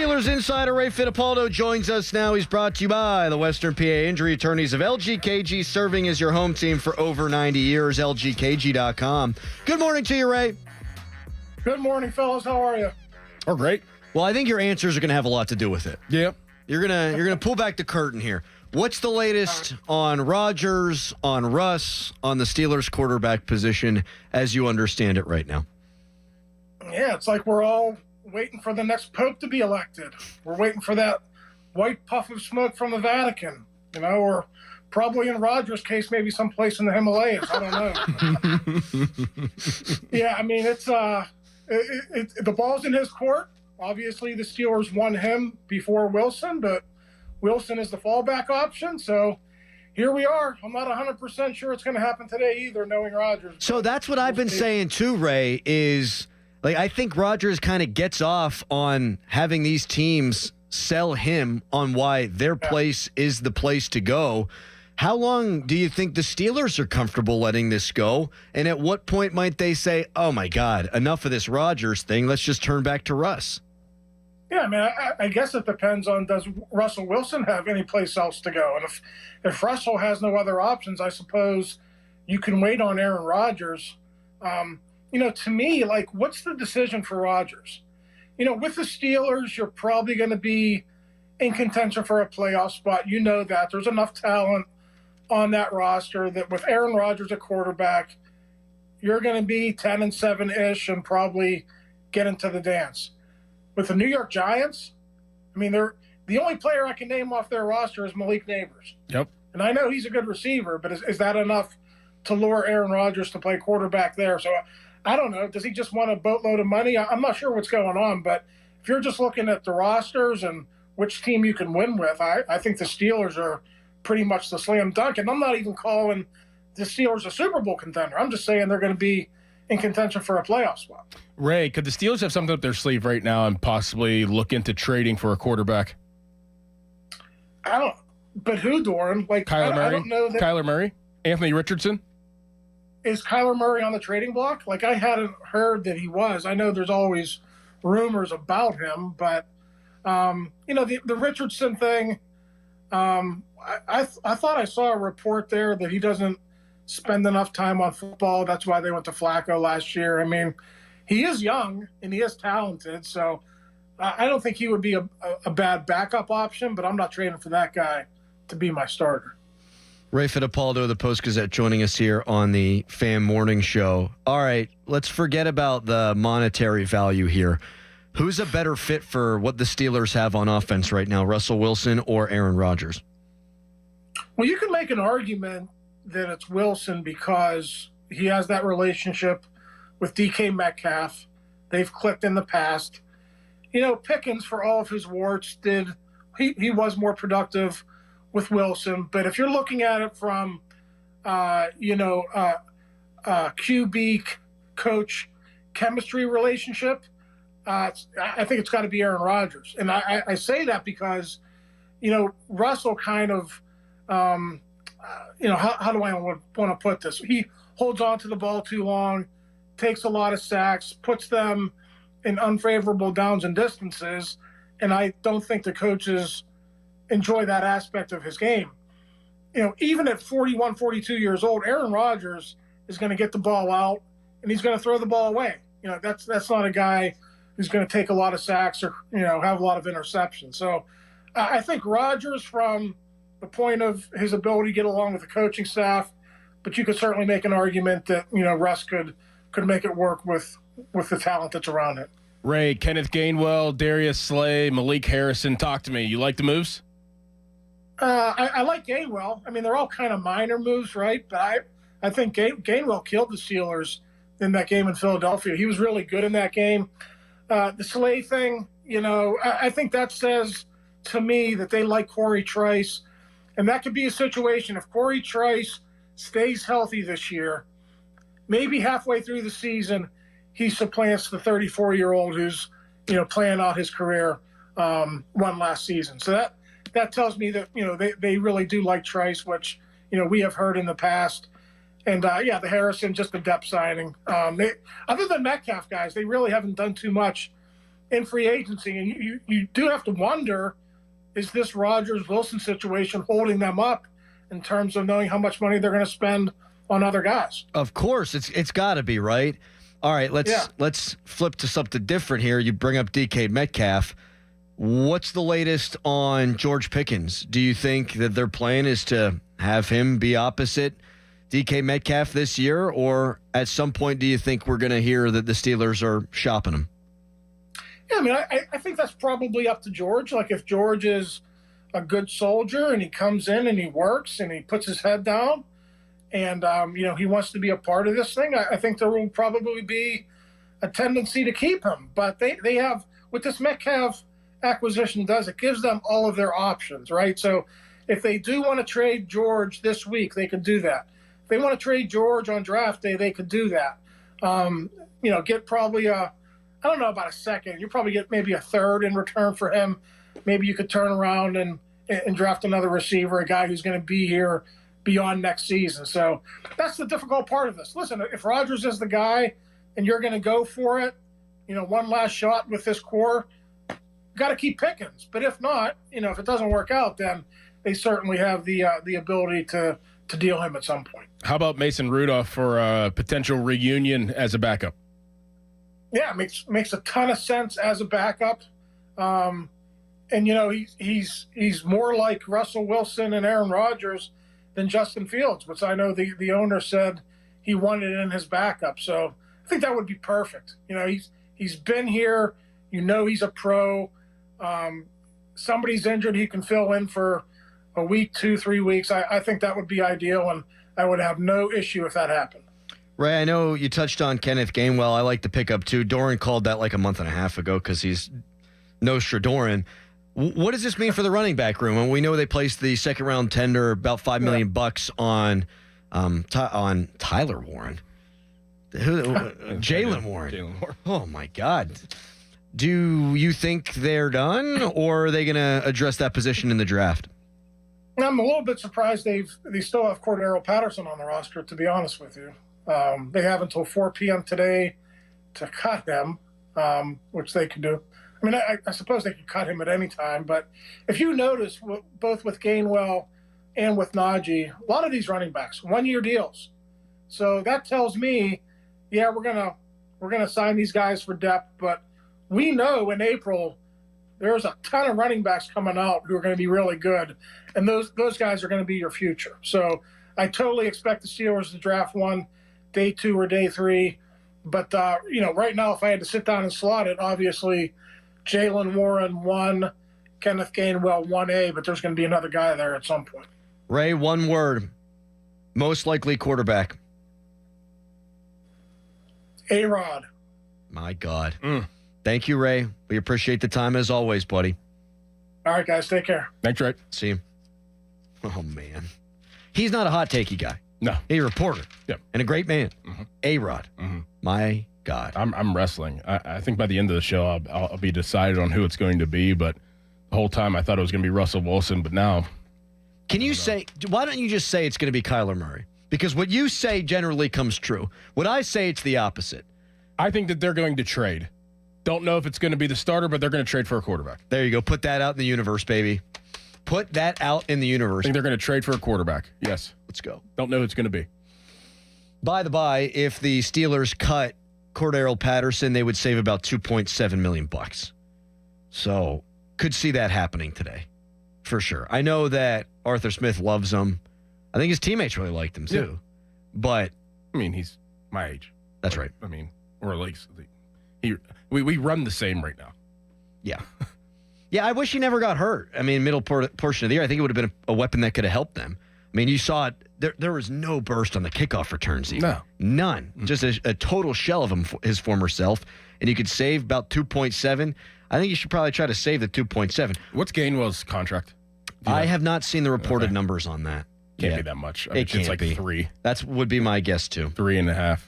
Steelers insider Ray Fittipaldo joins us now. He's brought to you by the Western PA Injury Attorneys of LGKG, serving as your home team for over 90 years, lgkg.com. Good morning to you, Ray. Good morning, fellas. How are you? Oh, great. Well, I think your answers are going to have a lot to do with it. Yeah. You're gonna pull back the curtain here. What's the latest on Rodgers, on Russ, on the Steelers quarterback position as you understand it right now? Yeah, it's like we're all waiting for the next pope to be elected. We're waiting for that white puff of smoke from the Vatican, or probably in Rodgers' case, maybe someplace in the Himalayas. I don't know. Yeah, I mean, it's the ball's in his court. Obviously, the Steelers won him before Wilson, but Wilson is the fallback option. So here we are. I'm not 100% sure it's going to happen today either, knowing Rodgers. So that's what I've been saying too, Ray, is like I think Rodgers kind of gets off on having these teams sell him on why their place is the place to go. How long do you think the Steelers are comfortable letting this go? And at what point might they say, oh, my God, enough of this Rodgers thing. Let's just turn back to Russ? Yeah, I mean, I guess it depends on, does Russell Wilson have any place else to go? And if Russell has no other options, I suppose you can wait on Aaron Rodgers. To me, like, what's the decision for Rodgers? With the Steelers, you're probably going to be in contention for a playoff spot. You know that. There's enough talent on that roster that with Aaron Rodgers at quarterback, you're going to be 10-7-ish and probably get into the dance. With the New York Giants, I mean, they're the only player I can name off their roster is Malik Neighbors. Yep. And I know he's a good receiver, but is that enough to lure Aaron Rodgers to play quarterback there? So I don't know. Does he just want a boatload of money? I'm not sure what's going on, but if you're just looking at the rosters and which team you can win with, I think the Steelers are pretty much the slam dunk. And I'm not even calling the Steelers a Super Bowl contender. I'm just saying they're going to be in contention for a playoff spot. Ray, could the Steelers have something up their sleeve right now and possibly look into trading for a quarterback? I don't. But who, Doran? Like Kyler Murray? I don't know. Kyler Murray? Anthony Richardson? Is Kyler Murray on the trading block? Like, I hadn't heard that he was. I know there's always rumors about him, but the Richardson thing. I thought I saw a report there that he doesn't spend enough time on football. That's why they went to Flacco last year. I mean, he is young and he is talented, so I don't think he would be a bad backup option, but I'm not trading for that guy to be my starter. Ray Fittipaldo of the Post-Gazette joining us here on the Fan Morning Show. All right, let's forget about the monetary value here. Who's a better fit for what the Steelers have on offense right now, Russell Wilson or Aaron Rodgers? Well, you can make an argument that it's Wilson because he has that relationship with DK Metcalf. They've clicked in the past. Pickens, for all of his warts, he was more productive with Wilson. But if you're looking at it from, QB coach chemistry relationship, I think it's got to be Aaron Rodgers. And I say that because, Russell kind of, how do I want to put this? He holds on to the ball too long, takes a lot of sacks, puts them in unfavorable downs and distances, and I don't think the coaches enjoy that aspect of his game. Even at 41, 42 years old, Aaron Rodgers is going to get the ball out, and he's going to throw the ball away. That's not a guy who's going to take a lot of sacks or, have a lot of interceptions. So I think Rodgers, from the point of his ability to get along with the coaching staff, but you could certainly make an argument that, Russ could make it work with the talent that's around it. Ray, Kenneth Gainwell, Darius Slay, Malik Harrison, talk to me. You like the moves? I like Gainwell. I mean, they're all kind of minor moves, right? But I think Gainwell killed the Steelers in that game in Philadelphia. He was really good in that game. The Slay thing, I think that says to me that they like Corey Trice. And that could be a situation if Corey Trice stays healthy this year, maybe halfway through the season, he supplants the 34-year-old who's, playing out his career one last season. So that tells me that, they really do like Trice, which, we have heard in the past. And, the Harrison, just a depth signing. Other than Metcalf, guys, they really haven't done too much in free agency. And you do have to wonder, is this Rodgers-Wilson situation holding them up in terms of knowing how much money they're going to spend on other guys? Of course, it's got to be, right? All right, let's flip to something different here. You bring up DK Metcalf. What's the latest on George Pickens? Do you think that their plan is to have him be opposite DK Metcalf this year, or at some point do you think we're going to hear that the Steelers are shopping him? Yeah, I mean, I think that's probably up to George. Like, if George is a good soldier and he comes in and he works and he puts his head down and, he wants to be a part of this thing, I think there will probably be a tendency to keep him. But they have, what this Metcalf acquisition does, it gives them all of their options, right? So if they do want to trade George this week, they can do that. If they want to trade George on draft day, they could do that. Get probably I don't know about a second. You probably get maybe a third in return for him. Maybe you could turn around and draft another receiver, a guy who's going to be here beyond next season. So that's the difficult part of this. Listen, if Rodgers is the guy and you're going to go for it, one last shot with this core, got to keep Pickens. But if not, if it doesn't work out, then they certainly have the ability to deal him at some point. How about Mason Rudolph for a potential reunion as a backup? Yeah, makes a ton of sense as a backup. He's more like Russell Wilson and Aaron Rodgers than Justin Fields, which I know the owner said he wanted in his backup. So I think that would be perfect. He's been here. He's a pro. Somebody's injured, he can fill in for a week, 2-3 weeks. I think that would be ideal, and I would have no issue if that happened. Ray, I know you touched on Kenneth Gainwell. I like the pickup too. Doran called that like a month and a half ago because he's Nostradoran. What does this mean for the running back room? And we know they placed the second round tender, about $5 million on Tyler Warren. Jalen Warren. Oh my God. Do you think they're done, or are they going to address that position in the draft? I'm a little bit surprised they still have Cordero Patterson on the roster, to be honest with you. They have until 4 p.m. today to cut him, which they could do. I mean, I suppose they could cut him at any time, but if you notice, both with Gainwell and with Najee, a lot of these running backs, 1-year deals. So that tells me, yeah, we're gonna sign these guys for depth, but we know in April there's a ton of running backs coming out who are going to be really good, and those guys are going to be your future. So I totally expect the Steelers to draft one day 2 or day 3. But right now, if I had to sit down and slot it, obviously Jalen Warren 1, Kenneth Gainwell 1A, but there's going to be another guy there at some point. Ray, one word: most likely quarterback. A-Rod. My God. Thank you, Ray. We appreciate the time as always, buddy. All right, guys. Take care. Thanks, Ray. See you. Oh, man. He's not a hot takey guy. No. He's a reporter. Yeah. And a great man. Mm-hmm. A-Rod. Mm-hmm. My God. I'm wrestling. I think by the end of the show, I'll be decided on who it's going to be, but the whole time I thought it was going to be Russell Wilson, but now. Can you say, why don't you just say it's going to be Kyler Murray? Because what you say generally comes true. What I say, it's the opposite. I think that they're going to trade. Don't know if it's going to be the starter, but they're going to trade for a quarterback. There you go. Put that out in the universe, baby. Put that out in the universe. I think they're going to trade for a quarterback. Yes. Let's go. Don't know who it's going to be. By the by, if the Steelers cut Cordero Patterson, they would save about $2.7 million. So could see that happening today, for sure. I know that Arthur Smith loves him. I think his teammates really liked him too. Yeah. But I mean, he's my age. That's right. I mean, or at least we run the same right now. Yeah. Yeah, I wish he never got hurt. I mean, middle portion of the year, I think it would have been a weapon that could have helped them. I mean, you saw it. There was no burst on the kickoff returns even. No. None. Mm-hmm. Just a total shell of him, his former self. And you could save about 2.7. I think you should probably try to save the 2.7. What's Gainwell's contract? I have not seen the reported numbers on that. Can't be that much. I mean, it's like 3. That would be my guess, too. 3.5.